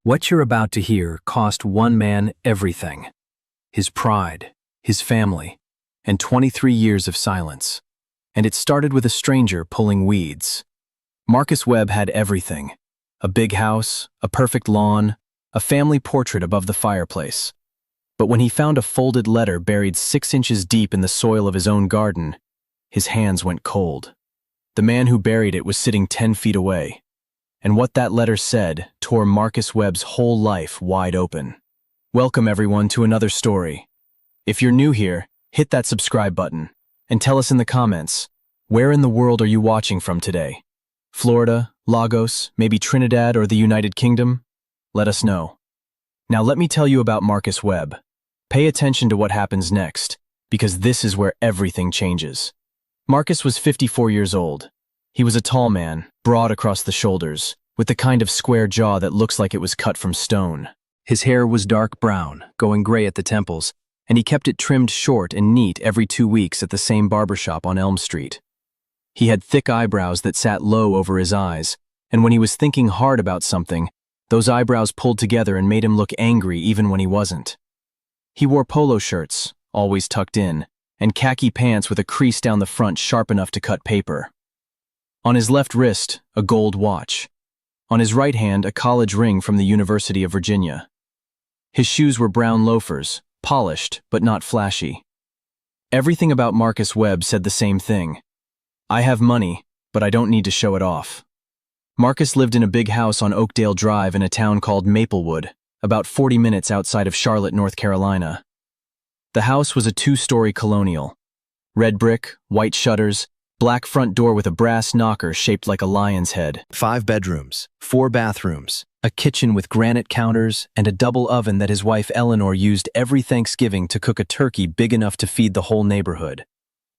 What you're about to hear cost one man everything: his pride, his family, and 23 years of silence. And it started with a stranger pulling weeds. Marcus Webb had everything: a big house, a perfect lawn, a family portrait above the fireplace. But when he found a folded letter buried 6 inches deep in the soil of his own garden, his hands went cold. The man who buried it was sitting 10 feet away, and what that letter said tore Marcus Webb's whole life wide open. Welcome everyone to another story. If you're new here, hit that subscribe button, and tell us in the comments, where in the world are you watching from today? Florida, Lagos, maybe Trinidad or the United Kingdom? Let us know. Now let me tell you about Marcus Webb. Pay attention to what happens next, because this is where everything changes. Marcus was 54 years old. He was a tall man, broad across the shoulders, with the kind of square jaw that looks like it was cut from stone. His hair was dark brown, going gray at the temples, and he kept it trimmed short and neat every 2 weeks at the same barbershop on Elm Street. He had thick eyebrows that sat low over his eyes, and when he was thinking hard about something, those eyebrows pulled together and made him look angry even when he wasn't. He wore polo shirts, always tucked in, and khaki pants with a crease down the front sharp enough to cut paper. On his left wrist, a gold watch. On his right hand, a college ring from the University of Virginia. His shoes were brown loafers, polished but not flashy. Everything about Marcus Webb said the same thing: I have money, but I don't need to show it off. Marcus lived in a big house on Oakdale Drive in a town called Maplewood, about 40 minutes outside of Charlotte, North Carolina. The house was a 2-story colonial. Red brick, white shutters, black front door with a brass knocker shaped like a lion's head. 5 bedrooms, 4 bathrooms, a kitchen with granite counters, and a double oven that his wife Eleanor used every Thanksgiving to cook a turkey big enough to feed the whole neighborhood.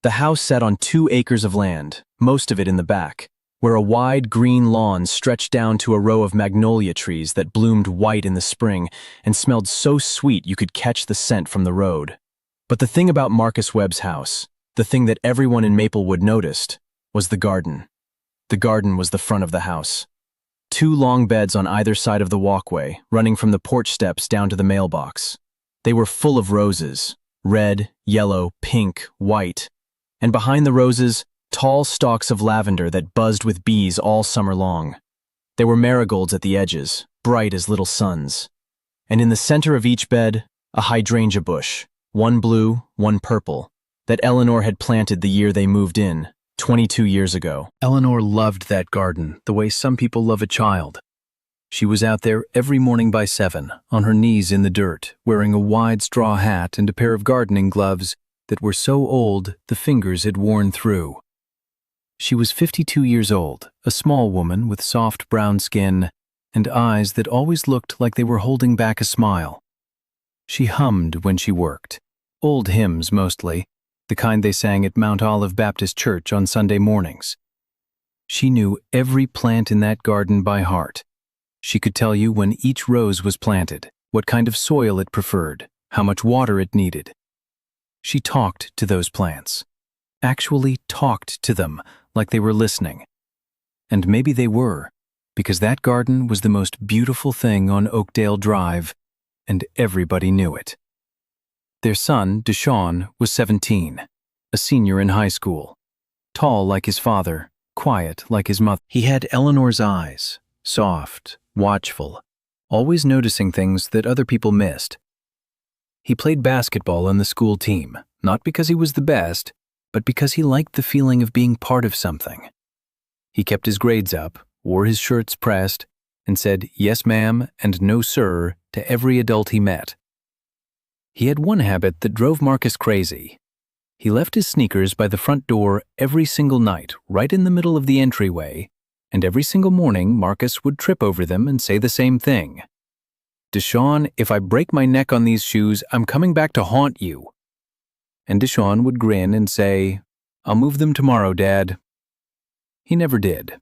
The house sat on 2 acres of land, most of it in the back, where a wide green lawn stretched down to a row of magnolia trees that bloomed white in the spring and smelled so sweet you could catch the scent from the road. But the thing about Marcus Webb's house, the thing that everyone in Maplewood noticed, was the garden. The garden was the front of the house. 2 long beds on either side of the walkway, running from the porch steps down to the mailbox. They were full of roses, red, yellow, pink, white, and behind the roses, tall stalks of lavender that buzzed with bees all summer long. There were marigolds at the edges, bright as little suns. And in the center of each bed, a hydrangea bush, one blue, one purple, that Eleanor had planted the year they moved in, 22 years ago. Eleanor loved that garden the way some people love a child. She was out there every morning by 7, on her knees in the dirt, wearing a wide straw hat and a pair of gardening gloves that were so old the fingers had worn through. She was 52 years old, a small woman with soft brown skin and eyes that always looked like they were holding back a smile. She hummed when she worked, old hymns mostly, the kind they sang at Mount Olive Baptist Church on Sunday mornings. She knew every plant in that garden by heart. She could tell you when each rose was planted, what kind of soil it preferred, how much water it needed. She talked to those plants, actually talked to them like they were listening. And maybe they were, because that garden was the most beautiful thing on Oakdale Drive, and everybody knew it. Their son, Deshaun, was 17, a senior in high school. Tall like his father, quiet like his mother. He had Eleanor's eyes, soft, watchful, always noticing things that other people missed. He played basketball on the school team, not because he was the best, but because he liked the feeling of being part of something. He kept his grades up, wore his shirts pressed, and said yes ma'am and no sir to every adult he met. He had one habit that drove Marcus crazy. He left his sneakers by the front door every single night, right in the middle of the entryway, and every single morning Marcus would trip over them and say the same thing. Deshaun, if I break my neck on these shoes, I'm coming back to haunt you. And Deshaun would grin and say, I'll move them tomorrow, Dad. He never did.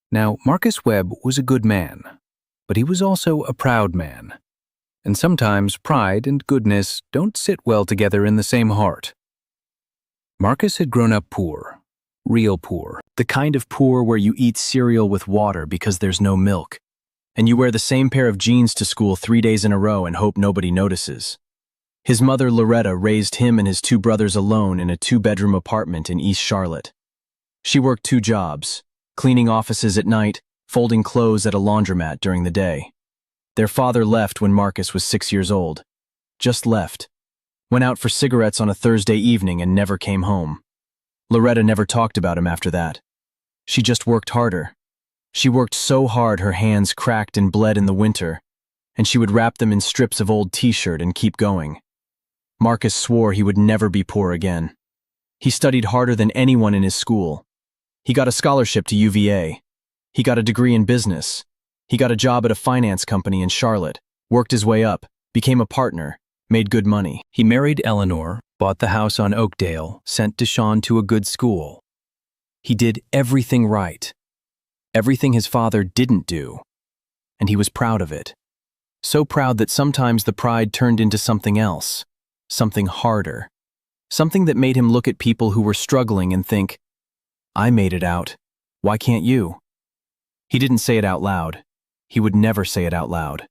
Now, Marcus Webb was a good man, but he was also a proud man. And sometimes pride and goodness don't sit well together in the same heart. Marcus had grown up poor, real poor, the kind of poor where you eat cereal with water because there's no milk, and you wear the same pair of jeans to school 3 days in a row and hope nobody notices. His mother, Loretta, raised him and his two brothers alone in a 2-bedroom apartment in East Charlotte. She worked 2 jobs, cleaning offices at night, folding clothes at a laundromat during the day. Their father left when Marcus was 6 years old. Just left. Went out for cigarettes on a Thursday evening and never came home. Loretta never talked about him after that. She just worked harder. She worked so hard her hands cracked and bled in the winter, and she would wrap them in strips of old t-shirt and keep going. Marcus swore he would never be poor again. He studied harder than anyone in his school. He got a scholarship to UVA. He got a degree in business. He got a job at a finance company in Charlotte, worked his way up, became a partner, made good money. He married Eleanor, bought the house on Oakdale, sent Deshawn to a good school. He did everything right. Everything his father didn't do. And he was proud of it. So proud that sometimes the pride turned into something else, something harder, something that made him look at people who were struggling and think, I made it out. Why can't you? He didn't say it out loud. He would never say it out loud.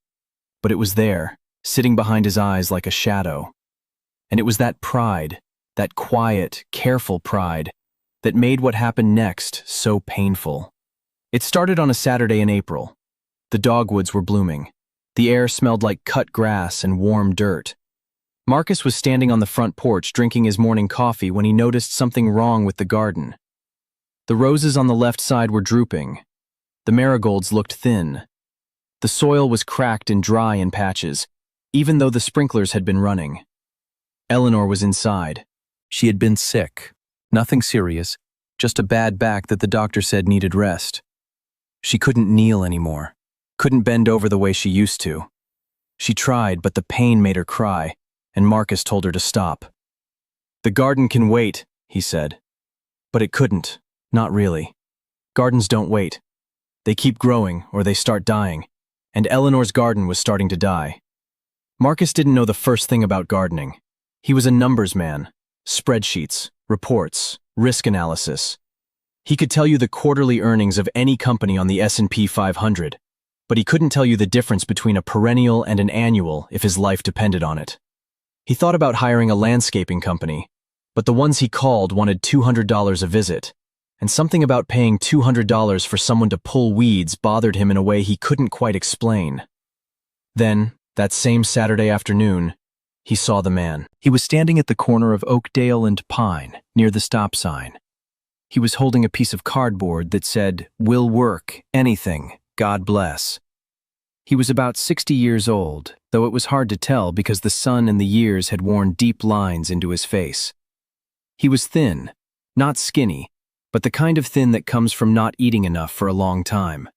But it was there, sitting behind his eyes like a shadow. And it was that pride, that quiet, careful pride, that made what happened next so painful. It started on a Saturday in April. The dogwoods were blooming. The air smelled like cut grass and warm dirt. Marcus was standing on the front porch drinking his morning coffee when he noticed something wrong with the garden. The roses on the left side were drooping. The marigolds looked thin. The soil was cracked and dry in patches, even though the sprinklers had been running. Eleanor was inside. She had been sick. Nothing serious, just a bad back that the doctor said needed rest. She couldn't kneel anymore, couldn't bend over the way she used to. She tried, but the pain made her cry, and Marcus told her to stop. The garden can wait, he said. But it couldn't, not really. Gardens don't wait. They keep growing, or they start dying, and Eleanor's garden was starting to die. Marcus didn't know the first thing about gardening. He was a numbers man, spreadsheets, reports, risk analysis. He could tell you the quarterly earnings of any company on the S&P 500, but he couldn't tell you the difference between a perennial and an annual if his life depended on it. He thought about hiring a landscaping company, but the ones he called wanted $200 a visit, and something about paying $200 for someone to pull weeds bothered him in a way he couldn't quite explain. Then, that same Saturday afternoon, he saw the man. He was standing at the corner of Oakdale and Pine, near the stop sign. He was holding a piece of cardboard that said, "Will work, anything, God bless." He was about 60 years old, though it was hard to tell because the sun and the years had worn deep lines into his face. He was thin, not skinny, but the kind of thin that comes from not eating enough for a long time.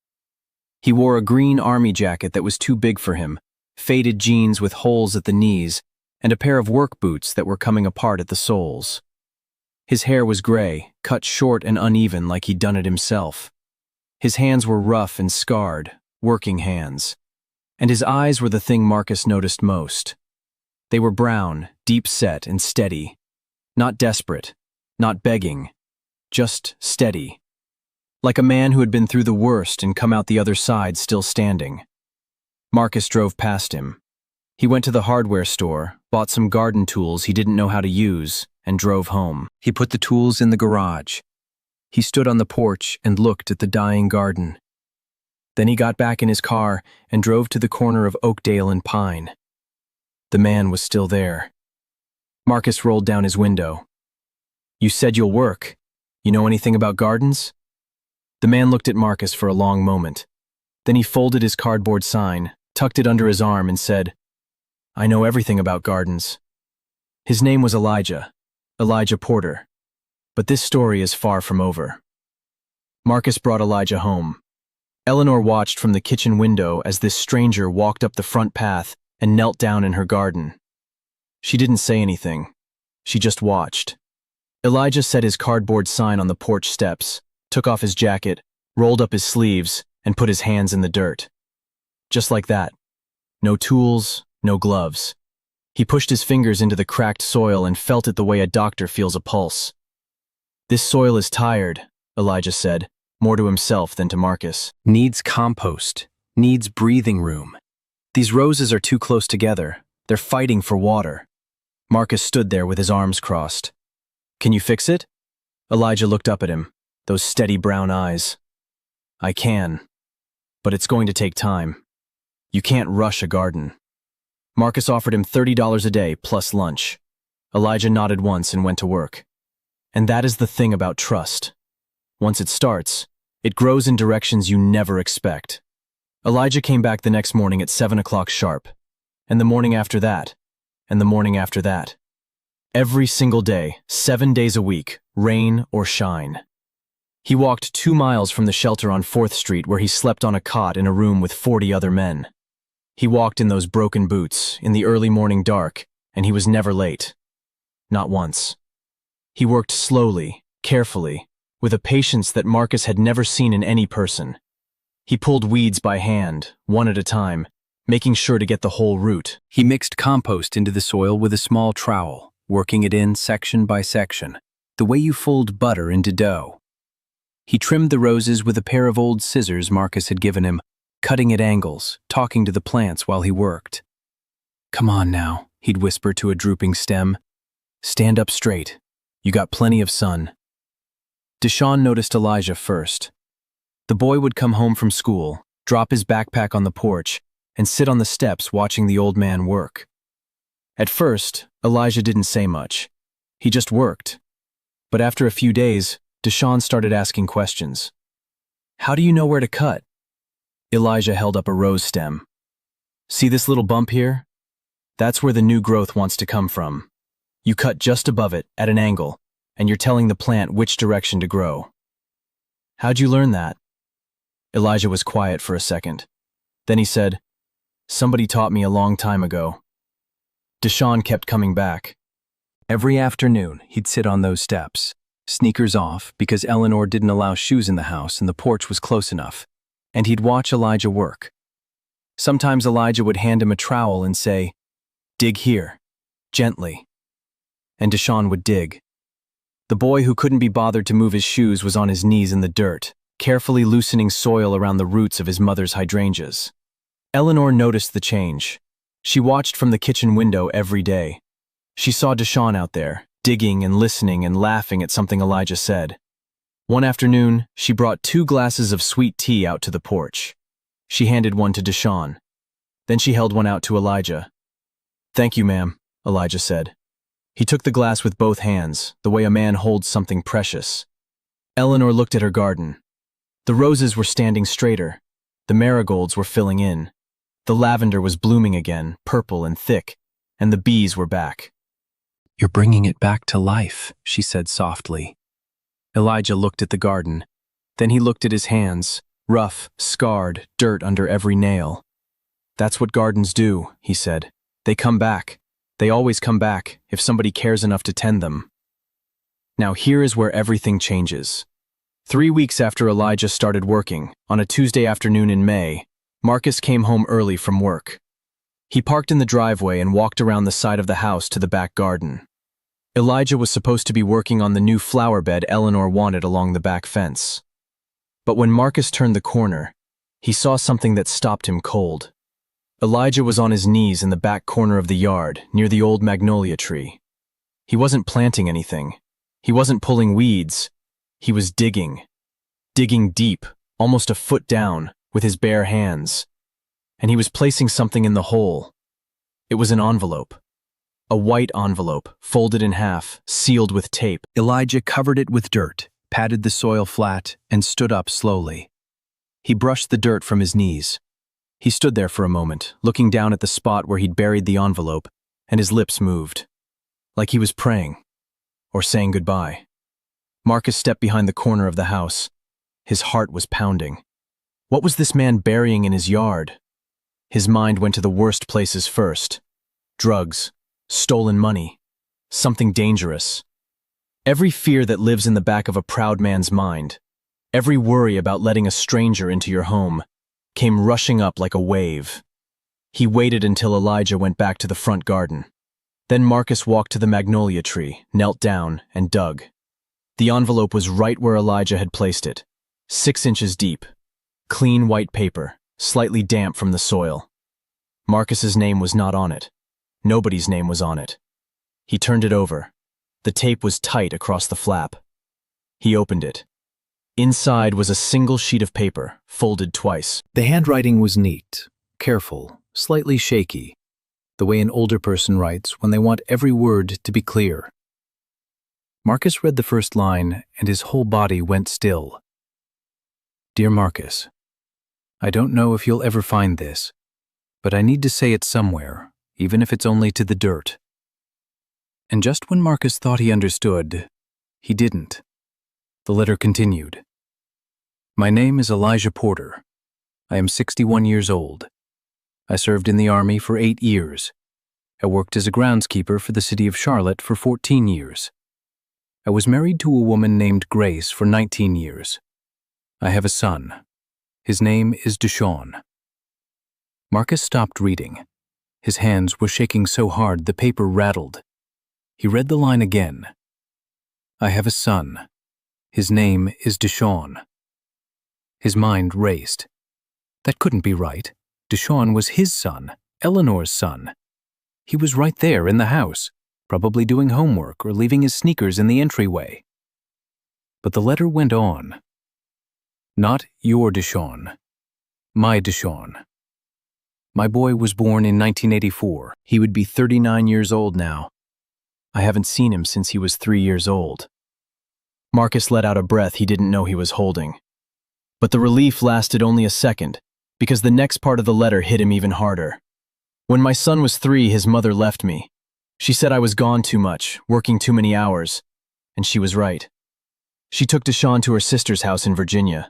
He wore a green army jacket that was too big for him, faded jeans with holes at the knees, and a pair of work boots that were coming apart at the soles. His hair was gray, cut short and uneven like he'd done it himself. His hands were rough and scarred, working hands. And his eyes were the thing Marcus noticed most. They were brown, deep-set and steady. Not desperate, not begging, just steady. Like a man who had been through the worst and come out the other side still standing. Marcus drove past him. He went to the hardware store, bought some garden tools he didn't know how to use, and drove home. He put the tools in the garage. He stood on the porch and looked at the dying garden. Then he got back in his car and drove to the corner of Oakdale and Pine. The man was still there. Marcus rolled down his window. "You said you'll work. You know anything about gardens?" The man looked at Marcus for a long moment. Then he folded his cardboard sign, tucked it under his arm, and said, "I know everything about gardens." His name was Elijah Porter. But this story is far from over. Marcus brought Elijah home. Eleanor watched from the kitchen window as this stranger walked up the front path and knelt down in her garden. She didn't say anything. She just watched. Elijah set his cardboard sign on the porch steps, took off his jacket, rolled up his sleeves, and put his hands in the dirt. Just like that. No tools, no gloves. He pushed his fingers into the cracked soil and felt it the way a doctor feels a pulse. "This soil is tired," Elijah said, more to himself than to Marcus. "Needs compost. needs breathing room. These roses are too close together. They're fighting for water. Marcus stood there with his arms crossed. Can you fix it? Elijah looked up at him, those steady brown eyes. I can, but it's going to take time. You can't rush a garden. Marcus offered him $30 a day plus lunch. Elijah nodded once and went to work. And that is the thing about trust. Once it starts, it grows in directions you never expect. Elijah came back the next morning at 7 o'clock sharp, and the morning after that, and the morning after that. Every single day, 7 days a week, rain or shine. He walked 2 miles from the shelter on 4th Street where he slept on a cot in a room with 40 other men. He walked in those broken boots, in the early morning dark, and he was never late. Not once. He worked slowly, carefully, with a patience that Marcus had never seen in any person. He pulled weeds by hand, one at a time, making sure to get the whole root. He mixed compost into the soil with a small trowel, working it in section by section, the way you fold butter into dough. He trimmed the roses with a pair of old scissors Marcus had given him, cutting at angles, talking to the plants while he worked. Come on now, he'd whisper to a drooping stem. Stand up straight. You got plenty of sun. Deshaun noticed Elijah first. The boy would come home from school, drop his backpack on the porch, and sit on the steps watching the old man work. At first, Elijah didn't say much. He just worked. But after a few days, Deshaun started asking questions. How do you know where to cut? Elijah held up a rose stem. See this little bump here? That's where the new growth wants to come from. You cut just above it, at an angle, and you're telling the plant which direction to grow. How'd you learn that? Elijah was quiet for a second. Then he said, Somebody taught me a long time ago. Deshaun kept coming back. Every afternoon, he'd sit on those steps, sneakers off because Eleanor didn't allow shoes in the house and the porch was close enough, and he'd watch Elijah work. Sometimes Elijah would hand him a trowel and say, Dig here, gently. And Deshaun would dig. The boy who couldn't be bothered to move his shoes was on his knees in the dirt, carefully loosening soil around the roots of his mother's hydrangeas. Eleanor noticed the change. She watched from the kitchen window every day. She saw Deshaun out there, digging and listening and laughing at something Elijah said. One afternoon, she brought 2 glasses of sweet tea out to the porch. She handed one to Deshaun. Then she held one out to Elijah. Thank you, ma'am, Elijah said. He took the glass with both hands, the way a man holds something precious. Eleanor looked at her garden. The roses were standing straighter. The marigolds were filling in. The lavender was blooming again, purple and thick, and the bees were back. You're bringing it back to life, she said softly. Elijah looked at the garden. Then he looked at his hands, rough, scarred, dirt under every nail. That's what gardens do, he said. They come back. They always come back, if somebody cares enough to tend them. Now here is where everything changes. 3 weeks after Elijah started working, on a Tuesday afternoon in May, Marcus came home early from work. He parked in the driveway and walked around the side of the house to the back garden. Elijah was supposed to be working on the new flower bed Eleanor wanted along the back fence. But when Marcus turned the corner, he saw something that stopped him cold. Elijah was on his knees in the back corner of the yard, near the old magnolia tree. He wasn't planting anything. He wasn't pulling weeds. He was digging. Digging deep, almost a foot down, with his bare hands. And he was placing something in the hole. It was an envelope. A white envelope, folded in half, sealed with tape. Elijah covered it with dirt, patted the soil flat, and stood up slowly. He brushed the dirt from his knees. He stood there for a moment, looking down at the spot where he'd buried the envelope, and his lips moved. Like he was praying, or saying goodbye. Marcus stepped behind the corner of the house. His heart was pounding. What was this man burying in his yard? His mind went to the worst places first. Drugs, stolen money, something dangerous. Every fear that lives in the back of a proud man's mind, every worry about letting a stranger into your home, came rushing up like a wave. He waited until Elijah went back to the front garden. Then Marcus walked to the magnolia tree, knelt down, and dug. The envelope was right where Elijah had placed it, 6 inches deep. Clean white paper, slightly damp from the soil. Marcus's name was not on it. Nobody's name was on it. He turned it over. The tape was tight across the flap. He opened it. Inside was a single sheet of paper, folded twice. The handwriting was neat, careful, slightly shaky, the way an older person writes when they want every word to be clear. Marcus read the first line, and his whole body went still. Dear Marcus, I don't know if you'll ever find this, but I need to say it somewhere, even if it's only to the dirt. And just when Marcus thought he understood, he didn't. The letter continued. My name is Elijah Porter. I am 61 years old. I served in the Army for 8 years. I worked as a groundskeeper for the city of Charlotte for 14 years. I was married to a woman named Grace for 19 years. I have a son. His name is Deshawn. Marcus stopped reading. His hands were shaking so hard the paper rattled. He read the line again. I have a son. His name is Deshawn. His mind raced. That couldn't be right. Deshawn was his son, Eleanor's son. He was right there in the house, probably doing homework or leaving his sneakers in the entryway. But the letter went on. Not your Deshawn. My Deshawn. My boy was born in 1984. He would be 39 years old now. I haven't seen him since he was 3 years old. Marcus let out a breath he didn't know he was holding. But the relief lasted only a second, because the next part of the letter hit him even harder. When my son was 3, his mother left me. She said I was gone too much, working too many hours, and she was right. She took Deshawn to her sister's house in Virginia.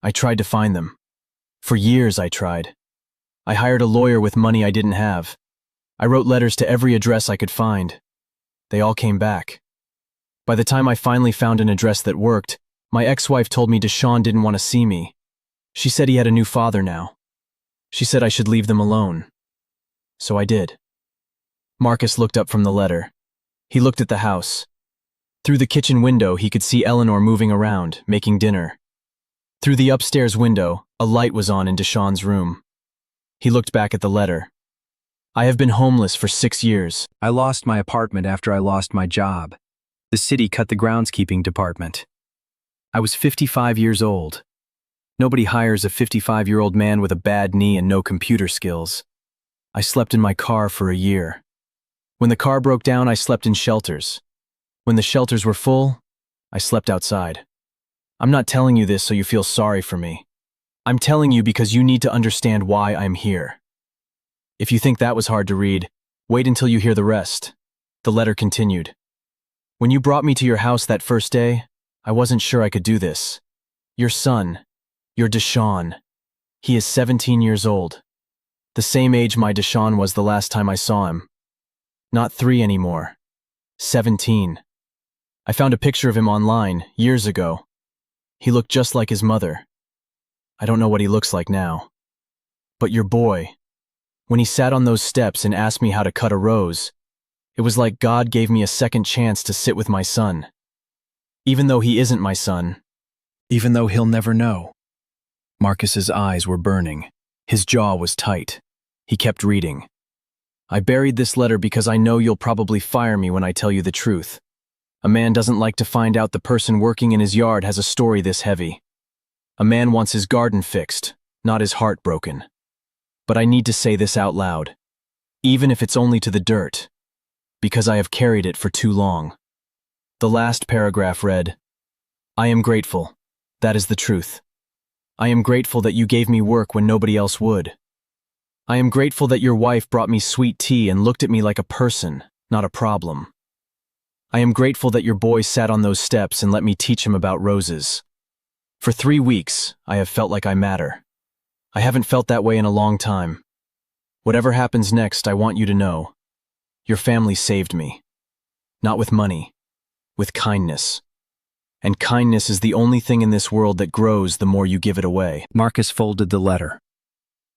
I tried to find them. For years I tried. I hired a lawyer with money I didn't have. I wrote letters to every address I could find. They all came back. By the time I finally found an address that worked, my ex-wife told me Deshawn didn't want to see me. She said he had a new father now. She said I should leave them alone. So I did. Marcus looked up from the letter. He looked at the house. Through the kitchen window, he could see Eleanor moving around, making dinner. Through the upstairs window, a light was on in Deshawn's room. He looked back at the letter. I have been homeless for 6 years. I lost my apartment after I lost my job. The city cut the groundskeeping department. I was 55 years old. Nobody hires a 55-year-old man with a bad knee and no computer skills. I slept in my car for a year. When the car broke down, I slept in shelters. When the shelters were full, I slept outside. I'm not telling you this so you feel sorry for me. I'm telling you because you need to understand why I'm here. If you think that was hard to read, wait until you hear the rest. The letter continued. When you brought me to your house that first day, I wasn't sure I could do this. Your son, your Deshawn, he is 17 years old. The same age my Deshawn was the last time I saw him. Not 3 anymore. 17. I found a picture of him online, years ago. He looked just like his mother. I don't know what he looks like now. But your boy, when he sat on those steps and asked me how to cut a rose, it was like God gave me a second chance to sit with my son. Even though he isn't my son. Even though he'll never know. Marcus's eyes were burning. His jaw was tight. He kept reading. I buried this letter because I know you'll probably fire me when I tell you the truth. A man doesn't like to find out the person working in his yard has a story this heavy. A man wants his garden fixed, not his heart broken. But I need to say this out loud, even if it's only to the dirt, because I have carried it for too long. The last paragraph read, I am grateful. That is the truth. I am grateful that you gave me work when nobody else would. I am grateful that your wife brought me sweet tea and looked at me like a person, not a problem. I am grateful that your boy sat on those steps and let me teach him about roses. For 3 weeks, I have felt like I matter. I haven't felt that way in a long time. Whatever happens next, I want you to know. Your family saved me. Not with money, with kindness. And kindness is the only thing in this world that grows the more you give it away. Marcus folded the letter.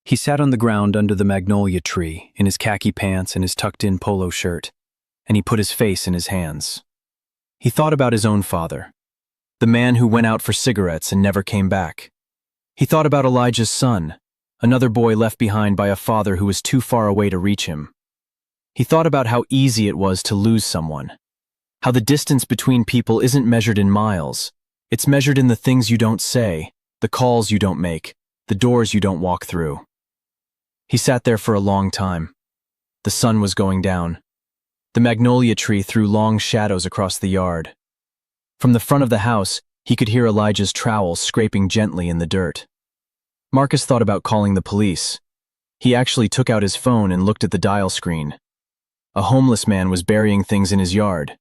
He sat on the ground under the magnolia tree, in his khaki pants and his tucked-in polo shirt, and he put his face in his hands. He thought about his own father, the man who went out for cigarettes and never came back. He thought about Elijah's son, Another boy left behind by a father who was too far away to reach him. He thought about how easy it was to lose someone. How the distance between people isn't measured in miles. It's measured in the things you don't say, the calls you don't make, the doors you don't walk through. He sat there for a long time. The sun was going down. The magnolia tree threw long shadows across the yard. From the front of the house, he could hear Elijah's trowel scraping gently in the dirt. Marcus thought about calling the police. He actually took out his phone and looked at the dial screen. A homeless man was burying things in his yard.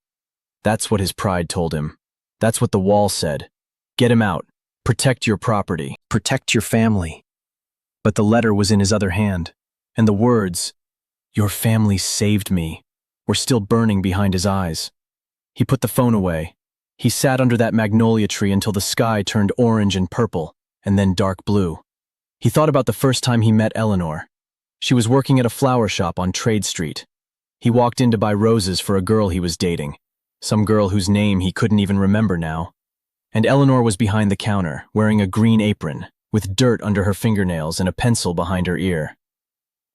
That's what his pride told him. That's what the wall said. Get him out. Protect your property. Protect your family. But the letter was in his other hand, and the words, "Your family saved me," were still burning behind his eyes. He put the phone away. He sat under that magnolia tree until the sky turned orange and purple, and then dark blue. He thought about the first time he met Eleanor. She was working at a flower shop on Trade Street. He walked in to buy roses for a girl he was dating, some girl whose name he couldn't even remember now. And Eleanor was behind the counter, wearing a green apron, with dirt under her fingernails and a pencil behind her ear.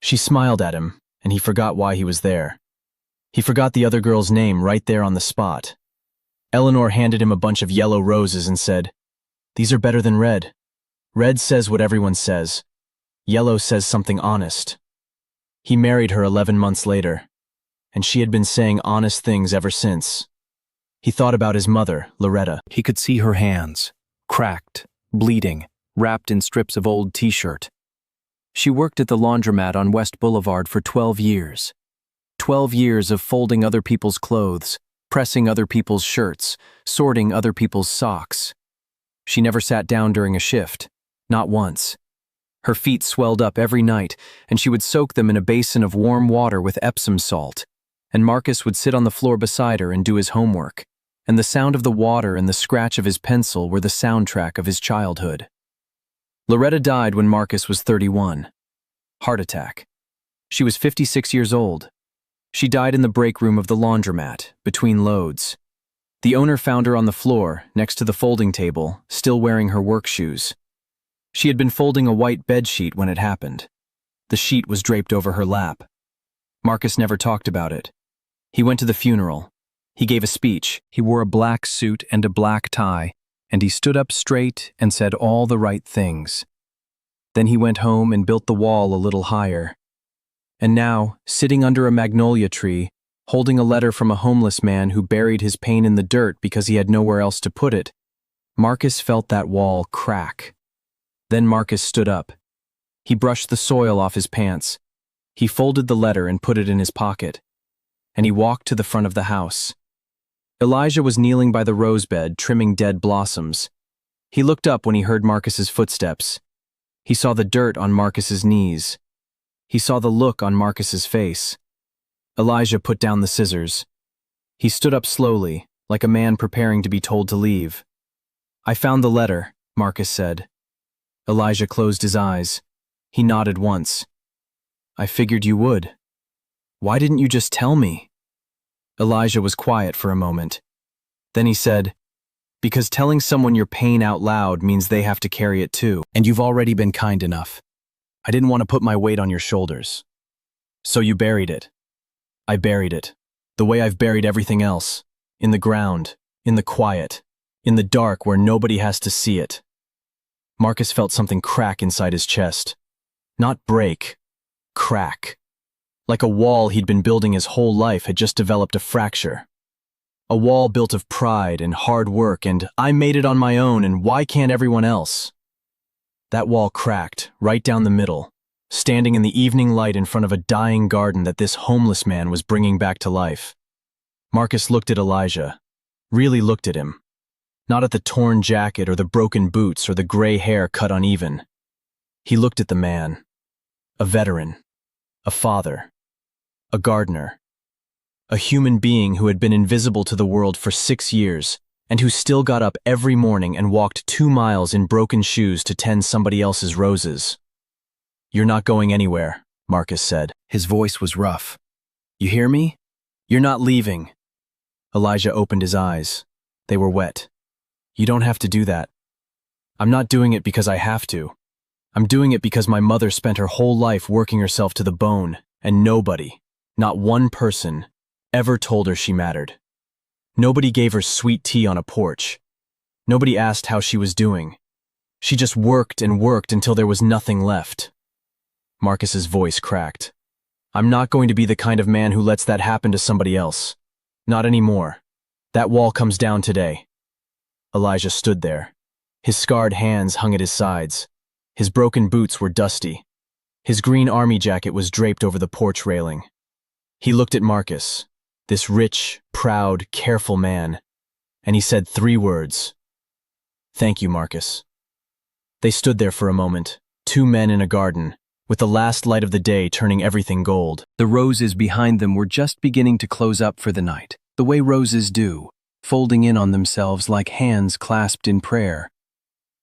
She smiled at him, and he forgot why he was there. He forgot the other girl's name right there on the spot. Eleanor handed him a bunch of yellow roses and said, "These are better than red. Red says what everyone says. Yellow says something honest." He married her 11 months later, and she had been saying honest things ever since. He thought about his mother, Loretta. He could see her hands, cracked, bleeding, wrapped in strips of old t-shirt. She worked at the laundromat on West Boulevard for 12 years. 12 years of folding other people's clothes, pressing other people's shirts, sorting other people's socks. She never sat down during a shift, not once. Her feet swelled up every night, and she would soak them in a basin of warm water with Epsom salt, and Marcus would sit on the floor beside her and do his homework, and the sound of the water and the scratch of his pencil were the soundtrack of his childhood. Loretta died when Marcus was 31. Heart attack. She was 56 years old. She died in the break room of the laundromat, between loads. The owner found her on the floor, next to the folding table, still wearing her work shoes. She had been folding a white bed sheet when it happened. The sheet was draped over her lap. Marcus never talked about it. He went to the funeral. He gave a speech. He wore a black suit and a black tie, and he stood up straight and said all the right things. Then he went home and built the wall a little higher. And now, sitting under a magnolia tree, holding a letter from a homeless man who buried his pain in the dirt because he had nowhere else to put it, Marcus felt that wall crack. Then Marcus stood up. He brushed the soil off his pants. He folded the letter and put it in his pocket. And he walked to the front of the house. Elijah was kneeling by the rose bed, trimming dead blossoms. He looked up when he heard Marcus's footsteps. He saw the dirt on Marcus's knees. He saw the look on Marcus's face. Elijah put down the scissors. He stood up slowly, like a man preparing to be told to leave. "I found the letter," Marcus said. Elijah closed his eyes. He nodded once. "I figured you would. Why didn't you just tell me?" Elijah was quiet for a moment. Then he said, "Because telling someone your pain out loud means they have to carry it too, and you've already been kind enough. I didn't want to put my weight on your shoulders. So you buried it. I buried it, the way I've buried everything else, in the ground, in the quiet, in the dark where nobody has to see it." Marcus felt something crack inside his chest. Not break, crack. Like a wall he'd been building his whole life had just developed a fracture. A wall built of pride and hard work and "I made it on my own and why can't everyone else?" That wall cracked, right down the middle, standing in the evening light in front of a dying garden that this homeless man was bringing back to life. Marcus looked at Elijah, really looked at him. Not at the torn jacket or the broken boots or the gray hair cut uneven. He looked at the man. A veteran. A father. A gardener. A human being who had been invisible to the world for 6 years, and who still got up every morning and walked 2 miles in broken shoes to tend somebody else's roses. "You're not going anywhere," Marcus said. His voice was rough. "You hear me? You're not leaving." Elijah opened his eyes. They were wet. "You don't have to do that. I'm not doing it because I have to. I'm doing it because my mother spent her whole life working herself to the bone, and nobody, not one person, ever told her she mattered. Nobody gave her sweet tea on a porch. Nobody asked how she was doing. She just worked and worked until there was nothing left. Marcus's voice cracked. I'm not going to be the kind of man who lets that happen to somebody else. Not anymore. That wall comes down today. Elijah stood there. His scarred hands hung at his sides. His broken boots were dusty. His green army jacket was draped over the porch railing. He looked at Marcus, this rich, proud, careful man, and he said 3 words. Thank you, Marcus. They stood there for a moment, 2 men in a garden, with the last light of the day turning everything gold. The roses behind them were just beginning to close up for the night, the way roses do, folding in on themselves like hands clasped in prayer.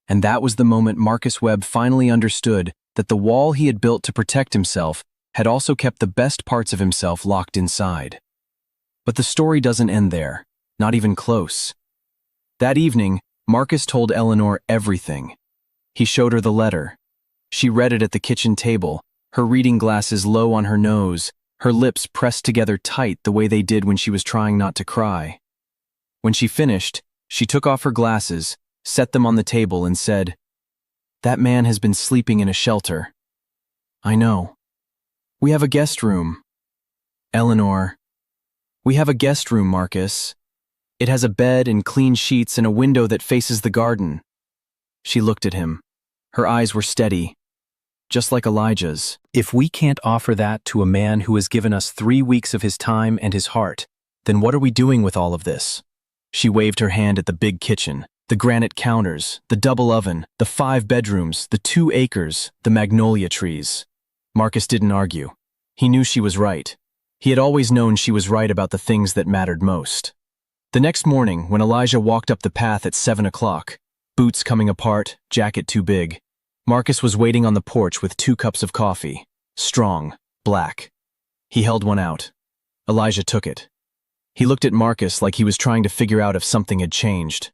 And that was the moment Marcus Webb finally understood that the wall he had built to protect himself had also kept the best parts of himself locked inside. But the story doesn't end there, not even close. That evening, Marcus told Eleanor everything. He showed her the letter. She read it at the kitchen table, her reading glasses low on her nose, her lips pressed together tight the way they did when she was trying not to cry. When she finished, she took off her glasses, set them on the table, and said, "That man has been sleeping in a shelter." "I know. We have a guest room." "Eleanor, we have a guest room, Marcus. It has a bed and clean sheets and a window that faces the garden." She looked at him. Her eyes were steady, just like Elijah's. "If we can't offer that to a man who has given us 3 weeks of his time and his heart, then what are we doing with all of this?" She waved her hand at the big kitchen, the granite counters, the double oven, the 5 bedrooms, the 2 acres, the magnolia trees. Marcus didn't argue. He knew she was right. He had always known she was right about the things that mattered most. The next morning, when Elijah walked up the path at 7 o'clock, boots coming apart, jacket too big, Marcus was waiting on the porch with 2 cups of coffee, strong, black. He held one out. Elijah took it. He looked at Marcus like he was trying to figure out if something had changed.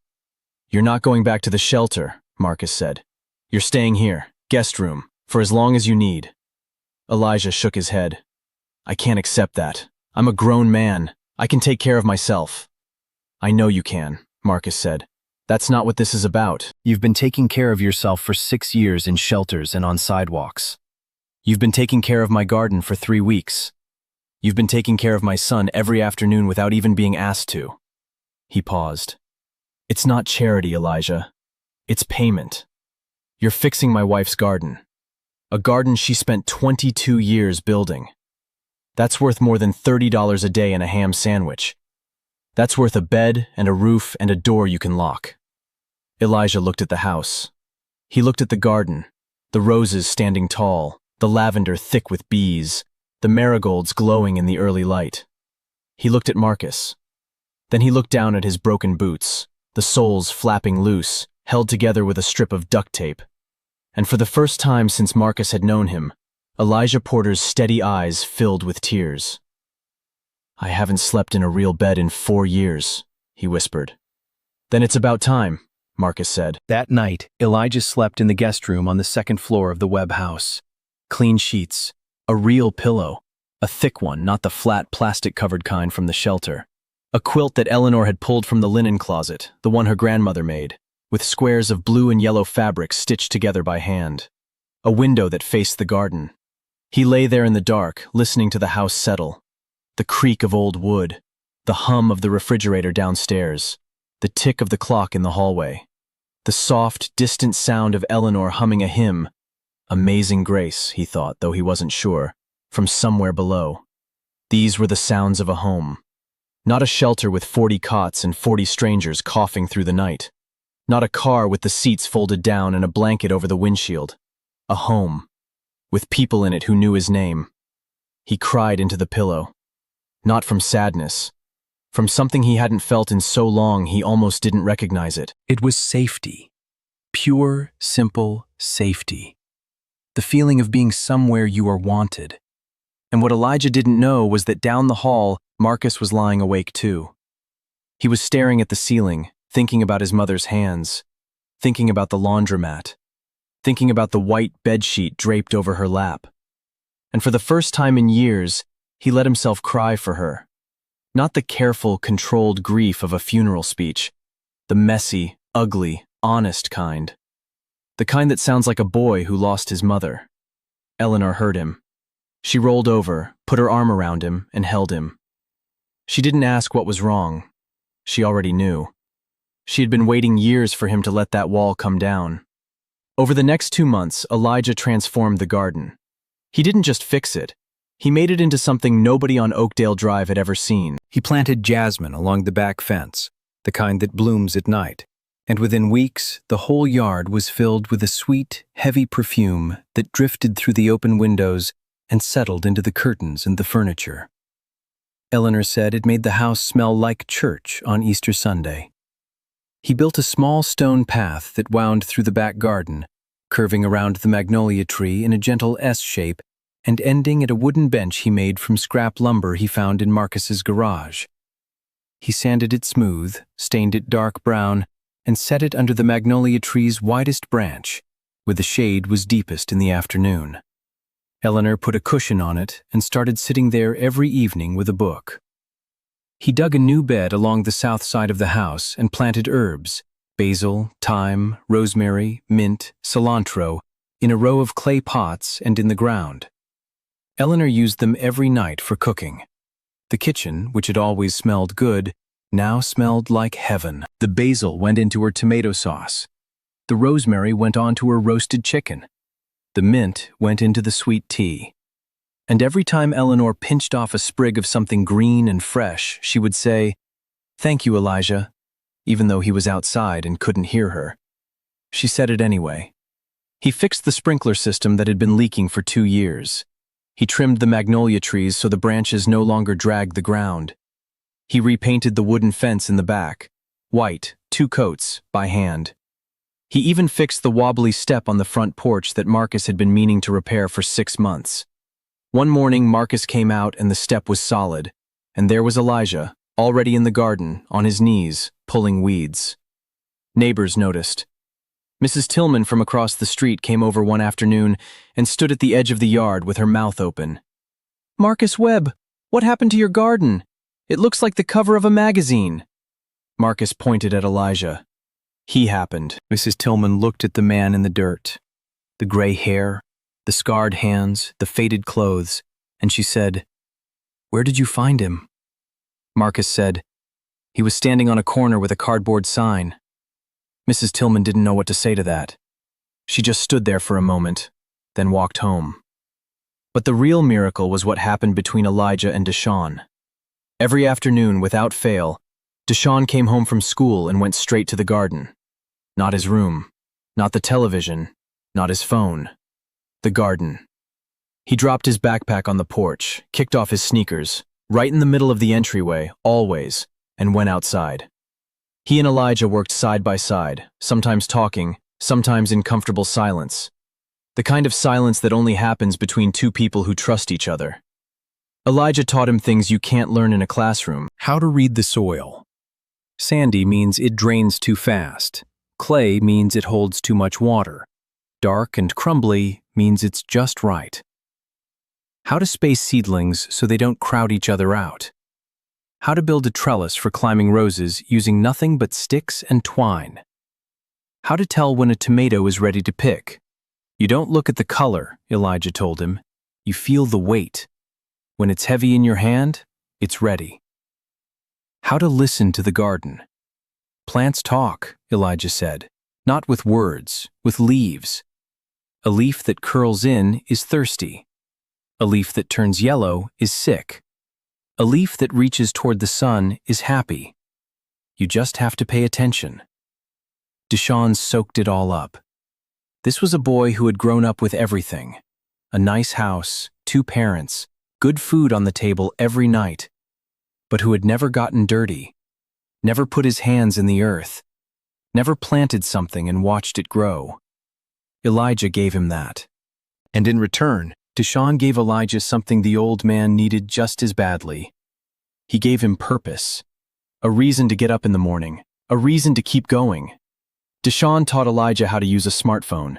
"You're not going back to the shelter," Marcus said. "You're staying here, guest room, for as long as you need." Elijah shook his head. "I can't accept that. I'm a grown man. I can take care of myself." "I know you can," Marcus said. "That's not what this is about. You've been taking care of yourself for 6 years in shelters and on sidewalks. You've been taking care of my garden for 3 weeks. You've been taking care of my son every afternoon without even being asked to." He paused. "It's not charity, Elijah. It's payment. You're fixing my wife's garden. A garden she spent 22 years building. That's worth more than $30 a day and a ham sandwich. That's worth a bed and a roof and a door you can lock." Elijah looked at the house. He looked at the garden, the roses standing tall, the lavender thick with bees, the marigolds glowing in the early light. He looked at Marcus. Then he looked down at his broken boots, the soles flapping loose, held together with a strip of duct tape. And for the first time since Marcus had known him, Elijah Porter's steady eyes filled with tears. "I haven't slept in a real bed in 4 years," he whispered. "Then it's about time," Marcus said. That night, Elijah slept in the guest room on the 2nd floor of the Webb house. Clean sheets, a real pillow, a thick one, not the flat plastic-covered kind from the shelter. A quilt that Eleanor had pulled from the linen closet, the one her grandmother made, with squares of blue and yellow fabric stitched together by hand. A window that faced the garden. He lay there in the dark, listening to the house settle. The creak of old wood, the hum of the refrigerator downstairs, the tick of the clock in the hallway, the soft, distant sound of Eleanor humming a hymn. Amazing Grace, he thought, though he wasn't sure, from somewhere below. These were the sounds of a home. Not a shelter with 40 cots and 40 strangers coughing through the night. Not a car with the seats folded down and a blanket over the windshield. A home, with people in it who knew his name. He cried into the pillow. Not from sadness. From something he hadn't felt in so long he almost didn't recognize it. It was safety. Pure, simple safety. The feeling of being somewhere you are wanted. And what Elijah didn't know was that down the hall, Marcus was lying awake too. He was staring at the ceiling, thinking about his mother's hands, thinking about the laundromat, thinking about the white bedsheet draped over her lap. And for the first time in years, he let himself cry for her. Not the careful, controlled grief of a funeral speech, the messy, ugly, honest kind. The kind that sounds like a boy who lost his mother. Eleanor heard him. She rolled over, put her arm around him, and held him. She didn't ask what was wrong. She already knew. She had been waiting years for him to let that wall come down. Over the next 2 months, Elijah transformed the garden. He didn't just fix it. He made it into something nobody on Oakdale Drive had ever seen. He planted jasmine along the back fence, the kind that blooms at night, and within weeks, the whole yard was filled with a sweet, heavy perfume that drifted through the open windows and settled into the curtains and the furniture. Eleanor said it made the house smell like church on Easter Sunday. He built a small stone path that wound through the back garden, curving around the magnolia tree in a gentle S shape and ending at a wooden bench he made from scrap lumber he found in Marcus's garage. He sanded it smooth, stained it dark brown, and set it under the magnolia tree's widest branch, where the shade was deepest in the afternoon. Eleanor put a cushion on it and started sitting there every evening with a book. He dug a new bed along the south side of the house and planted herbs, basil, thyme, rosemary, mint, cilantro, in a row of clay pots and in the ground. Eleanor used them every night for cooking. The kitchen, which had always smelled good, now smelled like heaven. The basil went into her tomato sauce. The rosemary went onto her roasted chicken. The mint went into the sweet tea. And every time Eleanor pinched off a sprig of something green and fresh, she would say, "Thank you, Elijah," even though he was outside and couldn't hear her. She said it anyway. He fixed the sprinkler system that had been leaking for 2 years. He trimmed the magnolia trees so the branches no longer dragged the ground. He repainted the wooden fence in the back, white, 2 coats, by hand. He even fixed the wobbly step on the front porch that Marcus had been meaning to repair for 6 months. One morning, Marcus came out and the step was solid, and there was Elijah, already in the garden, on his knees, pulling weeds. Neighbors noticed. Mrs. Tillman from across the street came over one afternoon and stood at the edge of the yard with her mouth open. "Marcus Webb, what happened to your garden? It looks like the cover of a magazine." Marcus pointed at Elijah. He happened. Mrs. Tillman looked at the man in the dirt, the gray hair, the scarred hands, the faded clothes, and she said, "Where did you find him?" Marcus said, "He was standing on a corner with a cardboard sign." Mrs. Tillman didn't know what to say to that. She just stood there for a moment, then walked home. But the real miracle was what happened between Elijah and Deshawn. Every afternoon, without fail, Deshawn came home from school and went straight to the garden. Not his room, not the television, not his phone. The garden. He dropped his backpack on the porch, kicked off his sneakers, right in the middle of the entryway, always, and went outside. He and Elijah worked side by side, sometimes talking, sometimes in comfortable silence. The kind of silence that only happens between 2 people who trust each other. Elijah taught him things you can't learn in a classroom. How to read the soil. Sandy means it drains too fast. Clay means it holds too much water. Dark and crumbly means it's just right. How to space seedlings so they don't crowd each other out. How to build a trellis for climbing roses using nothing but sticks and twine. How to tell when a tomato is ready to pick. You don't look at the color, Elijah told him. You feel the weight. When it's heavy in your hand, it's ready. How to listen to the garden. Plants talk, Elijah said, not with words, with leaves. A leaf that curls in is thirsty. A leaf that turns yellow is sick. A leaf that reaches toward the sun is happy. You just have to pay attention. Deshawn soaked it all up. This was a boy who had grown up with everything. A nice house, 2 parents, good food on the table every night, but who had never gotten dirty, never put his hands in the earth, never planted something and watched it grow. Elijah gave him that. And in return, Deshawn gave Elijah something the old man needed just as badly. He gave him purpose, a reason to get up in the morning, a reason to keep going. Deshawn taught Elijah how to use a smartphone.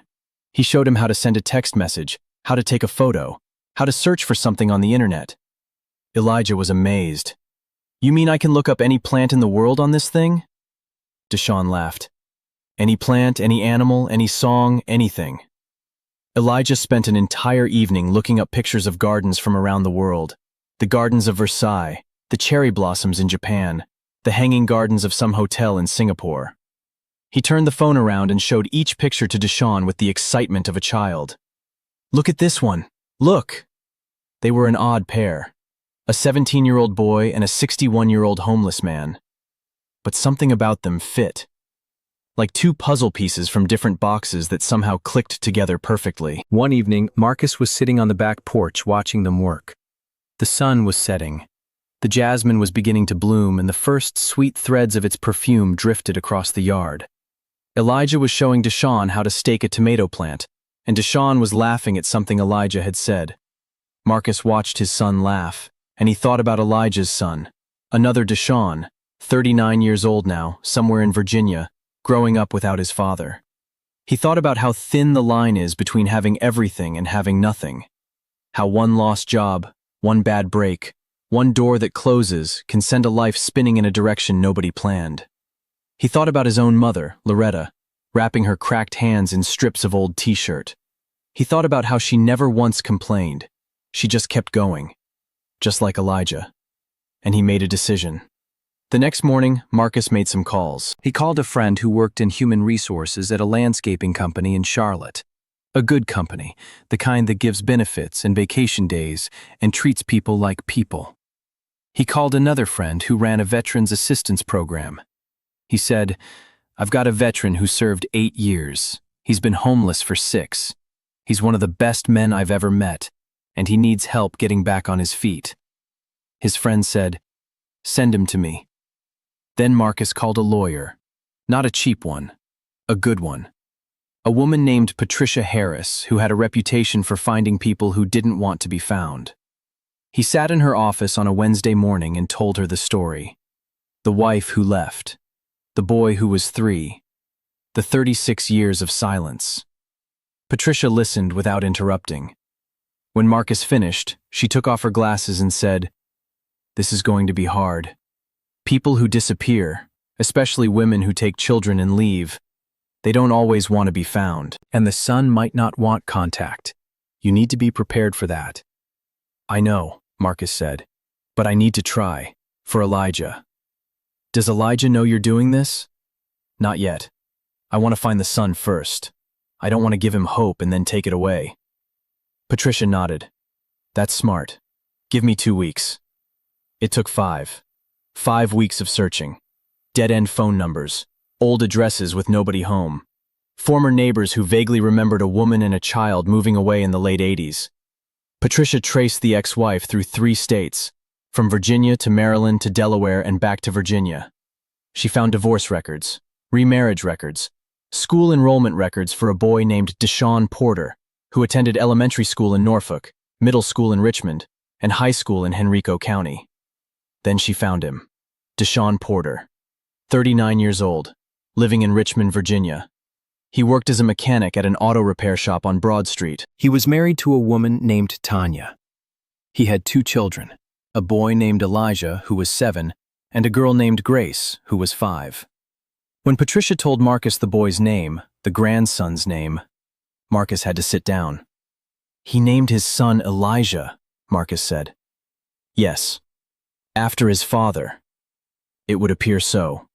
He showed him how to send a text message, how to take a photo, how to search for something on the internet. Elijah was amazed. "You mean I can look up any plant in the world on this thing?" Deshaun laughed. "Any plant, any animal, any song, anything." Elijah spent an entire evening looking up pictures of gardens from around the world. The gardens of Versailles, the cherry blossoms in Japan, the hanging gardens of some hotel in Singapore. He turned the phone around and showed each picture to Deshaun with the excitement of a child. "Look at this one. Look!" They were an odd pair. A 17-year-old boy and a 61-year-old homeless man. But something about them fit. Like two puzzle pieces from different boxes that somehow clicked together perfectly. One evening, Marcus was sitting on the back porch watching them work. The sun was setting. The jasmine was beginning to bloom, and the first sweet threads of its perfume drifted across the yard. Elijah was showing Deshaun how to stake a tomato plant, and Deshaun was laughing at something Elijah had said. Marcus watched his son laugh, and he thought about Elijah's son, another Deshaun, 39 years old now, somewhere in Virginia, growing up without his father. He thought about how thin the line is between having everything and having nothing. How one lost job, one bad break, one door that closes can send a life spinning in a direction nobody planned. He thought about his own mother, Loretta, wrapping her cracked hands in strips of old t-shirt. He thought about how she never once complained. She just kept going, just like Elijah. And he made a decision. The next morning, Marcus made some calls. He called a friend who worked in human resources at a landscaping company in Charlotte. A good company, the kind that gives benefits and vacation days and treats people like people. He called another friend who ran a veterans assistance program. He said, "I've got a veteran who served 8 years. He's been homeless for 6. He's one of the best men I've ever met, and he needs help getting back on his feet." His friend said, "Send him to me." Then Marcus called a lawyer, not a cheap one, a good one. A woman named Patricia Harris, who had a reputation for finding people who didn't want to be found. He sat in her office on a Wednesday morning and told her the story. The wife who left. The boy who was 3. The 36 years of silence. Patricia listened without interrupting. When Marcus finished, she took off her glasses and said, "This is going to be hard. People who disappear, especially women who take children and leave, they don't always want to be found, and the son might not want contact. You need to be prepared for that." "I know," Marcus said, "but I need to try, for Elijah." "Does Elijah know you're doing this?" "Not yet. I want to find the son first. I don't want to give him hope and then take it away." Patricia nodded. "That's smart. Give me 2 weeks." It took 5. 5 weeks of searching. Dead-end phone numbers. Old addresses with nobody home. Former neighbors who vaguely remembered a woman and a child moving away in the late 80s. Patricia traced the ex-wife through 3 states, from Virginia to Maryland to Delaware and back to Virginia. She found divorce records, remarriage records, school enrollment records for a boy named Deshaun Porter, who attended elementary school in Norfolk, middle school in Richmond, and high school in Henrico County. Then she found him, Deshaun Porter, 39 years old, living in Richmond, Virginia. He worked as a mechanic at an auto repair shop on Broad Street. He was married to a woman named Tanya. He had 2 children, a boy named Elijah, who was 7, and a girl named Grace, who was 5. When Patricia told Marcus the boy's name, the grandson's name, Marcus had to sit down. "He named his son Elijah," Marcus said. "Yes, after his father. It would appear so."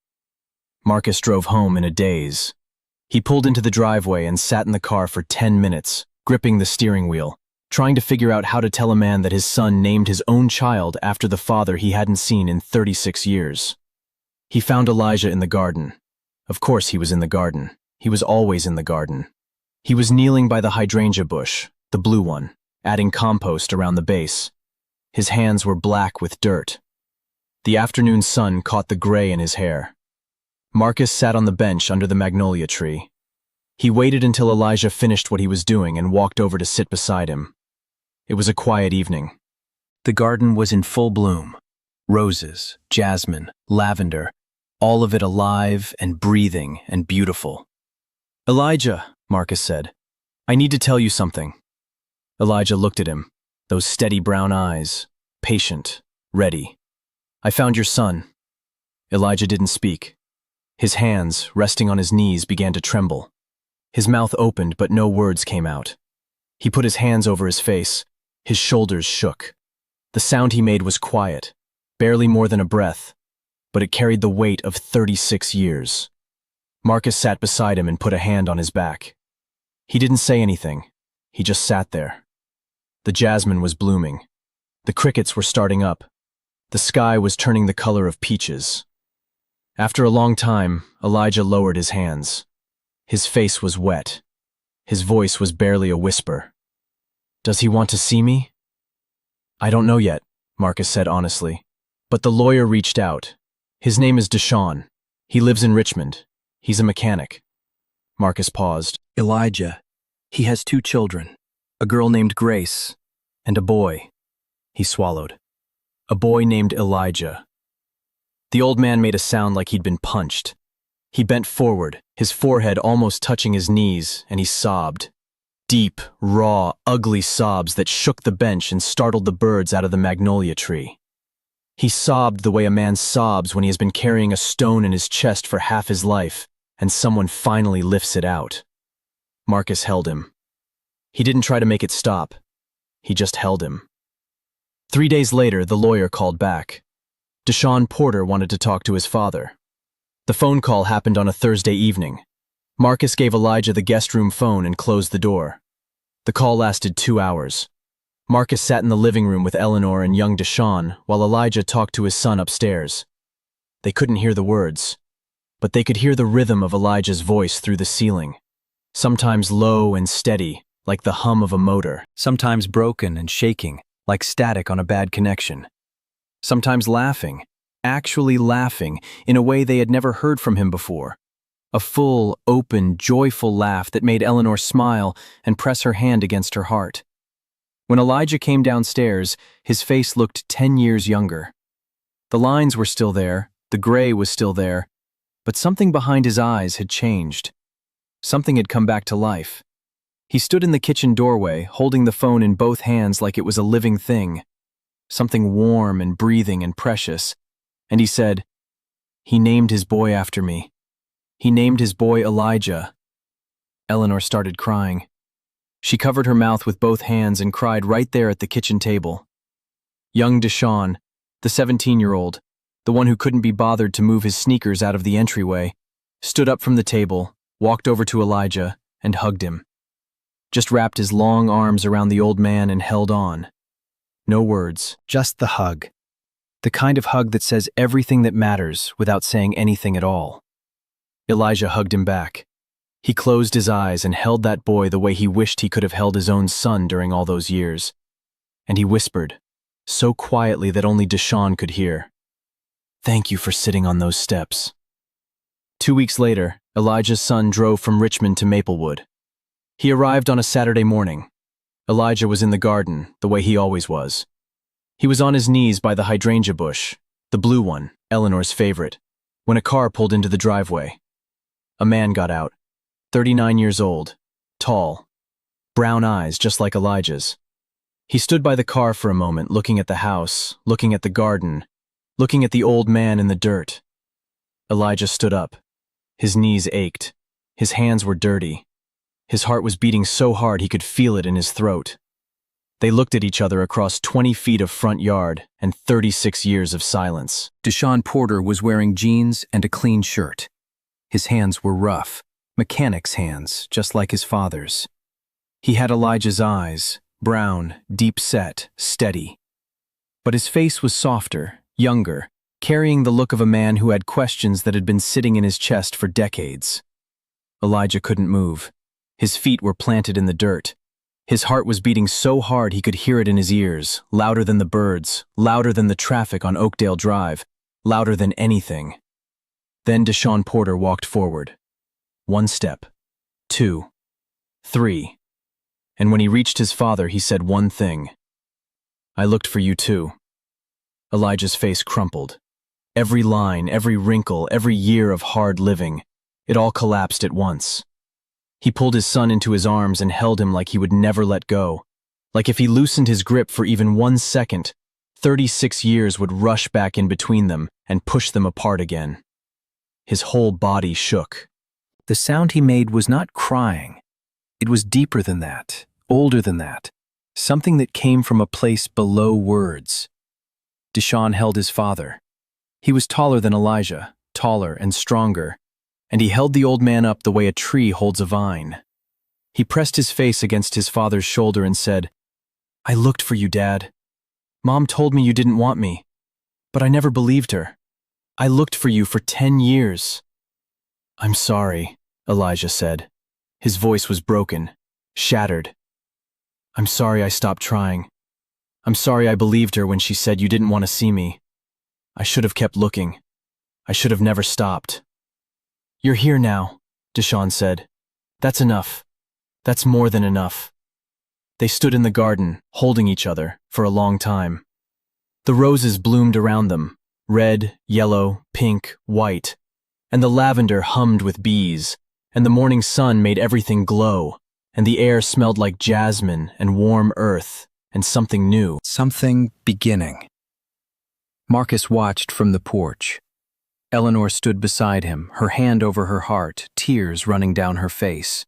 Marcus drove home in a daze. He pulled into the driveway and sat in the car for 10 minutes, gripping the steering wheel, trying to figure out how to tell a man that his son named his own child after the father he hadn't seen in 36 years. He found Elijah in the garden. Of course he was in the garden. He was always in the garden. He was kneeling by the hydrangea bush, the blue one, adding compost around the base. His hands were black with dirt. The afternoon sun caught the gray in his hair. Marcus sat on the bench under the magnolia tree. He waited until Elijah finished what he was doing and walked over to sit beside him. It was a quiet evening. The garden was in full bloom. Roses, jasmine, lavender, all of it alive and breathing and beautiful. "Elijah," Marcus said, I need to tell you something. Elijah looked at him, those steady brown eyes, patient, ready. I found your son. Elijah didn't speak. His hands, resting on his knees, began to tremble. His mouth opened, but no words came out. He put his hands over his face. His shoulders shook. The sound he made was quiet, barely more than a breath, but it carried the weight of 36 years. Marcus sat beside him and put a hand on his back. He didn't say anything. He just sat there. The jasmine was blooming. The crickets were starting up. The sky was turning the color of peaches. After a long time, Elijah lowered his hands. His face was wet. His voice was barely a whisper. Does he want to see me? I don't know yet, Marcus said honestly. But the lawyer reached out. His name is Deshaun. He lives in Richmond. He's a mechanic. Marcus paused. Elijah. He has 2 children. A girl named Grace, and a boy. He swallowed. A boy named Elijah. The old man made a sound like he'd been punched. He bent forward, his forehead almost touching his knees, and he sobbed. Deep, raw, ugly sobs that shook the bench and startled the birds out of the magnolia tree. He sobbed the way a man sobs when he has been carrying a stone in his chest for half his life, and someone finally lifts it out. Marcus held him. He didn't try to make it stop. He just held him. 3 days later, the lawyer called back. Deshaun Porter wanted to talk to his father. The phone call happened on a Thursday evening. Marcus gave Elijah the guest room phone and closed the door. The call lasted 2 hours. Marcus sat in the living room with Eleanor and young Deshaun while Elijah talked to his son upstairs. They couldn't hear the words, but they could hear the rhythm of Elijah's voice through the ceiling, sometimes low and steady, like the hum of a motor, sometimes broken and shaking, like static on a bad connection, sometimes laughing, actually laughing in a way they had never heard from him before. A full, open, joyful laugh that made Eleanor smile and press her hand against her heart. When Elijah came downstairs, his face looked 10 years younger. The lines were still there, the gray was still there, but something behind his eyes had changed. Something had come back to life. He stood in the kitchen doorway, holding the phone in both hands like it was a living thing, something warm and breathing and precious, and he said, "He named his boy after me. He named his boy Elijah." Eleanor started crying. She covered her mouth with both hands and cried right there at the kitchen table. Young Deshaun, the 17-year-old, the one who couldn't be bothered to move his sneakers out of the entryway, stood up from the table, walked over to Elijah, and hugged him. Just wrapped his long arms around the old man and held on. No words, just the hug. The kind of hug that says everything that matters without saying anything at all. Elijah hugged him back. He closed his eyes and held that boy the way he wished he could have held his own son during all those years. And he whispered, so quietly that only Deshaun could hear, "Thank you for sitting on those steps." 2 weeks later, Elijah's son drove from Richmond to Maplewood. He arrived on a Saturday morning. Elijah was in the garden, the way he always was. He was on his knees by the hydrangea bush, the blue one, Eleanor's favorite, when a car pulled into the driveway. A man got out, 39 years old, tall, brown eyes just like Elijah's. He stood by the car for a moment, looking at the house, looking at the garden, looking at the old man in the dirt. Elijah stood up. His knees ached. His hands were dirty. His heart was beating so hard he could feel it in his throat. They looked at each other across 20 feet of front yard and 36 years of silence. Deshaun Porter was wearing jeans and a clean shirt. His hands were rough, mechanic's hands, just like his father's. He had Elijah's eyes, brown, deep-set, steady. But his face was softer, younger, carrying the look of a man who had questions that had been sitting in his chest for decades. Elijah couldn't move. His feet were planted in the dirt. His heart was beating so hard he could hear it in his ears, louder than the birds, louder than the traffic on Oakdale Drive, louder than anything. Then Deshaun Porter walked forward. 1 step, 2, 3. And when he reached his father, he said one thing. "I looked for you too." Elijah's face crumpled. Every line, every wrinkle, every year of hard living, it all collapsed at once. He pulled his son into his arms and held him like he would never let go. Like if he loosened his grip for even 1 second, 36 years would rush back in between them and push them apart again. His whole body shook. The sound he made was not crying. It was deeper than that, older than that, something that came from a place below words. Deshaun held his father. He was taller than Elijah, taller and stronger, and he held the old man up the way a tree holds a vine. He pressed his face against his father's shoulder and said, "I looked for you, Dad. Mom told me you didn't want me, but I never believed her. I looked for you for 10 years. "I'm sorry," Elijah said. His voice was broken, shattered. "I'm sorry I stopped trying. I'm sorry I believed her when she said you didn't want to see me. I should have kept looking. I should have never stopped." "You're here now," Deshaun said. "That's enough. That's more than enough." They stood in the garden, holding each other, for a long time. The roses bloomed around them, red, yellow, pink, white, and the lavender hummed with bees, and the morning sun made everything glow, and the air smelled like jasmine and warm earth and something new. Something beginning. Marcus watched from the porch. Eleanor stood beside him, her hand over her heart, tears running down her face.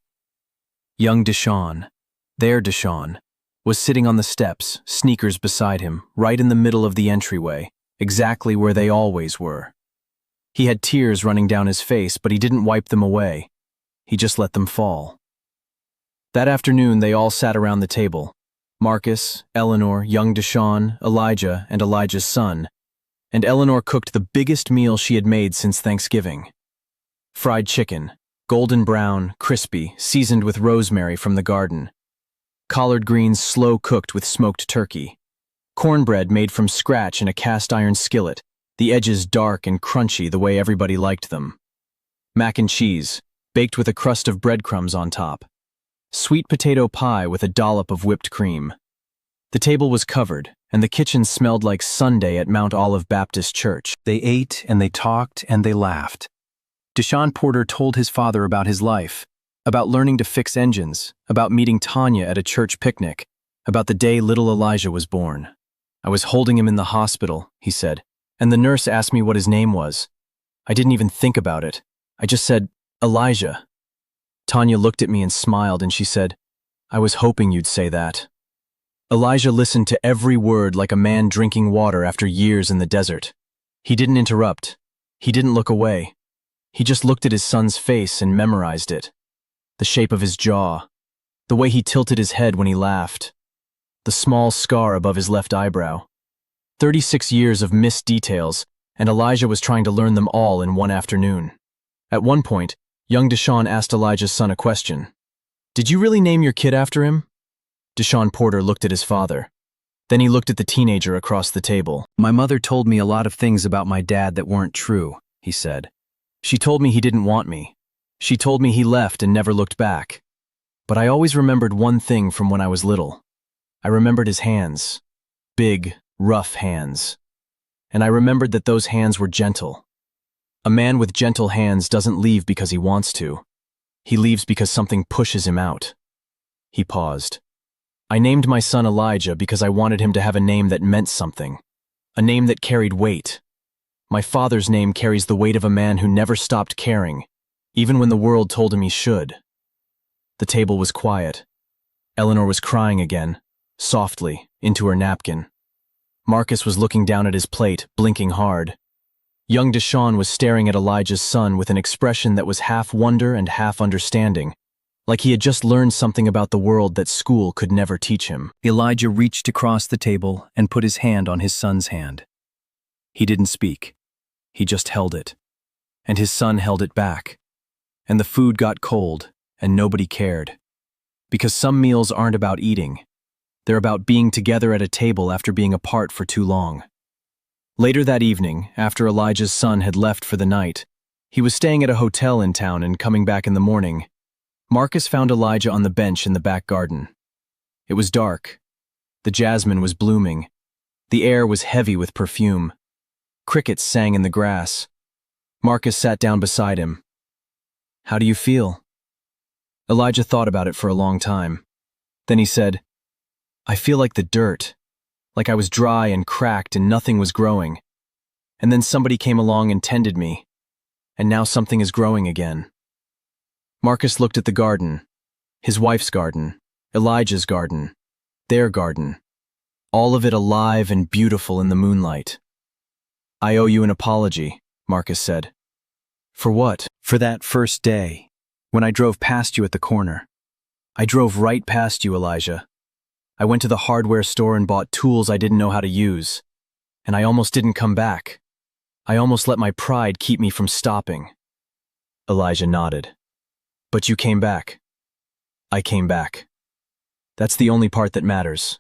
Young Deshaun, their Deshaun, was sitting on the steps, sneakers beside him, right in the middle of the entryway, exactly where they always were. He had tears running down his face, but he didn't wipe them away. He just let them fall. That afternoon, they all sat around the table. Marcus, Eleanor, young Deshaun, Elijah, and Elijah's son, and Eleanor cooked the biggest meal she had made since Thanksgiving. Fried chicken, golden brown, crispy, seasoned with rosemary from the garden. Collard greens slow-cooked with smoked turkey. Cornbread made from scratch in a cast-iron skillet, the edges dark and crunchy the way everybody liked them. Mac and cheese, baked with a crust of breadcrumbs on top. Sweet potato pie with a dollop of whipped cream. The table was covered, and the kitchen smelled like Sunday at Mount Olive Baptist Church. They ate, and they talked, and they laughed. Deshaun Porter told his father about his life, about learning to fix engines, about meeting Tanya at a church picnic, about the day little Elijah was born. "I was holding him in the hospital," he said, "and the nurse asked me what his name was. I didn't even think about it. I just said, 'Elijah.' Tanya looked at me and smiled, and she said, 'I was hoping you'd say that.'" Elijah listened to every word like a man drinking water after years in the desert. He didn't interrupt. He didn't look away. He just looked at his son's face and memorized it. The shape of his jaw, the way he tilted his head when he laughed, the small scar above his left eyebrow. 36 years of missed details, and Elijah was trying to learn them all in one afternoon. At one point, young Deshaun asked Elijah's son a question. "Did you really name your kid after him?" Deshaun Porter looked at his father. Then he looked at the teenager across the table. "My mother told me a lot of things about my dad that weren't true," he said. "She told me he didn't want me. She told me he left and never looked back. But I always remembered one thing from when I was little. I remembered his hands. Big, rough hands. And I remembered that those hands were gentle. A man with gentle hands doesn't leave because he wants to. He leaves because something pushes him out." He paused. "I named my son Elijah because I wanted him to have a name that meant something. A name that carried weight. My father's name carries the weight of a man who never stopped caring, even when the world told him he should." The table was quiet. Eleanor was crying again, softly, into her napkin. Marcus was looking down at his plate, blinking hard. Young Deshaun was staring at Elijah's son with an expression that was half wonder and half understanding, like he had just learned something about the world that school could never teach him. Elijah reached across the table and put his hand on his son's hand. He didn't speak. He just held it. And his son held it back. And the food got cold, and nobody cared. Because some meals aren't about eating. They're about being together at a table after being apart for too long. Later that evening, after Elijah's son had left for the night, he was staying at a hotel in town and coming back in the morning. Marcus found Elijah on the bench in the back garden. It was dark. The jasmine was blooming. The air was heavy with perfume. Crickets sang in the grass. Marcus sat down beside him. "How do you feel?" Elijah thought about it for a long time. Then he said, I feel like the dirt, like I was dry and cracked and nothing was growing. And then somebody came along and tended me, and now something is growing again. Marcus looked at the garden, his wife's garden, Elijah's garden, their garden, all of it alive and beautiful in the moonlight. I owe you an apology, Marcus said. For what? For that first day, when I drove past you at the corner. I drove right past you, Elijah. I went to the hardware store and bought tools I didn't know how to use, and I almost didn't come back. I almost let my pride keep me from stopping. Elijah nodded. But you came back. I came back. That's the only part that matters.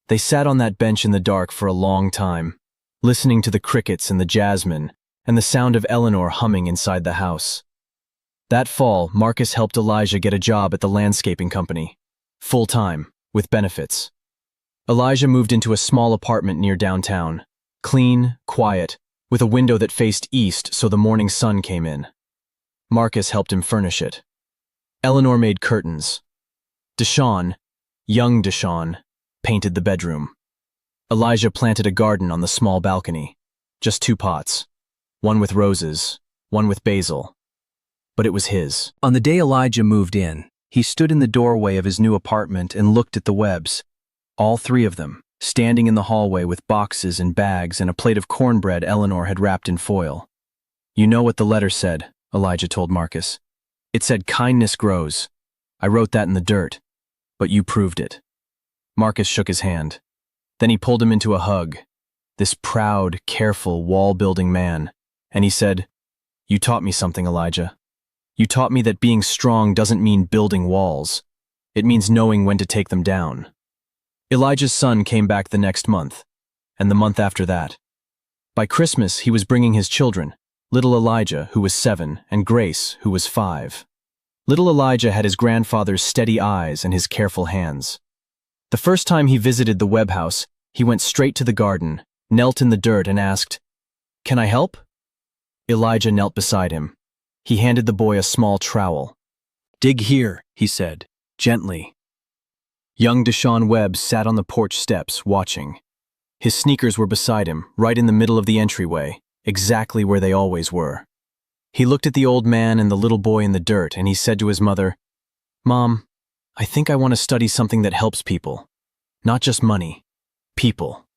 They sat on that bench in the dark for a long time, listening to the crickets and the jasmine and the sound of Eleanor humming inside the house. That fall, Marcus helped Elijah get a job at the landscaping company, full-time, with benefits. Elijah moved into a small apartment near downtown, clean, quiet, with a window that faced east so the morning sun came in. Marcus helped him furnish it. Eleanor made curtains. Deshawn, young Deshawn, painted the bedroom. Elijah planted a garden on the small balcony, just 2 pots, one with roses, one with basil. But it was his. On the day Elijah moved in, he stood in the doorway of his new apartment and looked at the Webbs, all 3 of them, standing in the hallway with boxes and bags and a plate of cornbread Eleanor had wrapped in foil. You know what the letter said, Elijah told Marcus. It said kindness grows. I wrote that in the dirt, but you proved it. Marcus shook his hand. Then he pulled him into a hug, this proud, careful, wall-building man, and he said, You taught me something, Elijah. You taught me that being strong doesn't mean building walls. It means knowing when to take them down. Elijah's son came back the next month, and the month after that. By Christmas, he was bringing his children, little Elijah, who was 7, and Grace, who was 5. Little Elijah had his grandfather's steady eyes and his careful hands. The first time he visited the Webb house, he went straight to the garden, knelt in the dirt, and asked, Can I help? Elijah knelt beside him. He handed the boy a small trowel. Dig here, he said, gently. Young Deshawn Webb sat on the porch steps, watching. His sneakers were beside him, right in the middle of the entryway, exactly where they always were. He looked at the old man and the little boy in the dirt, and he said to his mother, Mom, I think I want to study something that helps people. Not just money. People.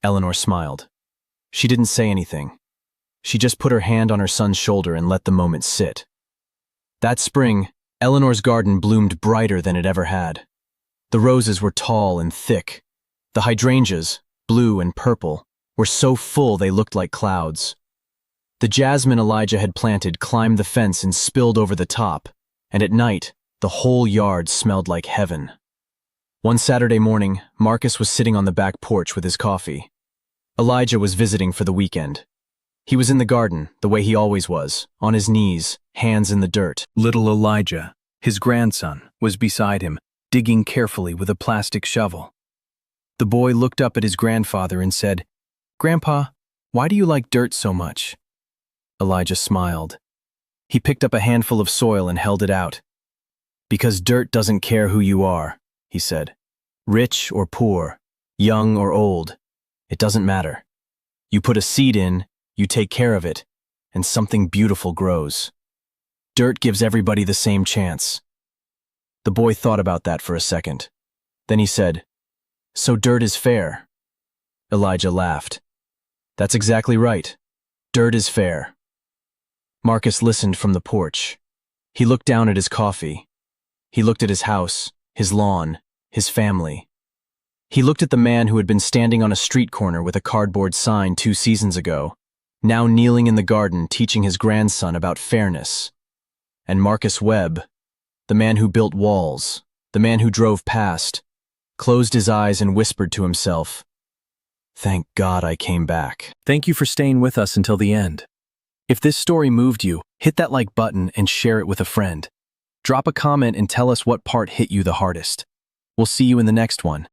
Eleanor smiled. She didn't say anything. She just put her hand on her son's shoulder and let the moment sit. That spring, Eleanor's garden bloomed brighter than it ever had. The roses were tall and thick. The hydrangeas, blue and purple, were so full they looked like clouds. The jasmine Elijah had planted climbed the fence and spilled over the top, and at night, the whole yard smelled like heaven. One Saturday morning, Marcus was sitting on the back porch with his coffee. Elijah was visiting for the weekend. He was in the garden, the way he always was, on his knees, hands in the dirt. Little Elijah, his grandson, was beside him, digging carefully with a plastic shovel. The boy looked up at his grandfather and said, Grandpa, why do you like dirt so much? Elijah smiled. He picked up a handful of soil and held it out. Because dirt doesn't care who you are, he said. Rich or poor, young or old, it doesn't matter. You put a seed in, you take care of it, and something beautiful grows. Dirt gives everybody the same chance. The boy thought about that for a second. Then he said, So dirt is fair. Elijah laughed. That's exactly right. Dirt is fair. Marcus listened from the porch. He looked down at his coffee. He looked at his house, his lawn, his family. He looked at the man who had been standing on a street corner with a cardboard sign 2 seasons ago, now kneeling in the garden teaching his grandson about fairness. And Marcus Webb, the man who built walls, the man who drove past, closed his eyes and whispered to himself, Thank God I came back. Thank you for staying with us until the end. If this story moved you, hit that like button and share it with a friend. Drop a comment and tell us what part hit you the hardest. We'll see you in the next one.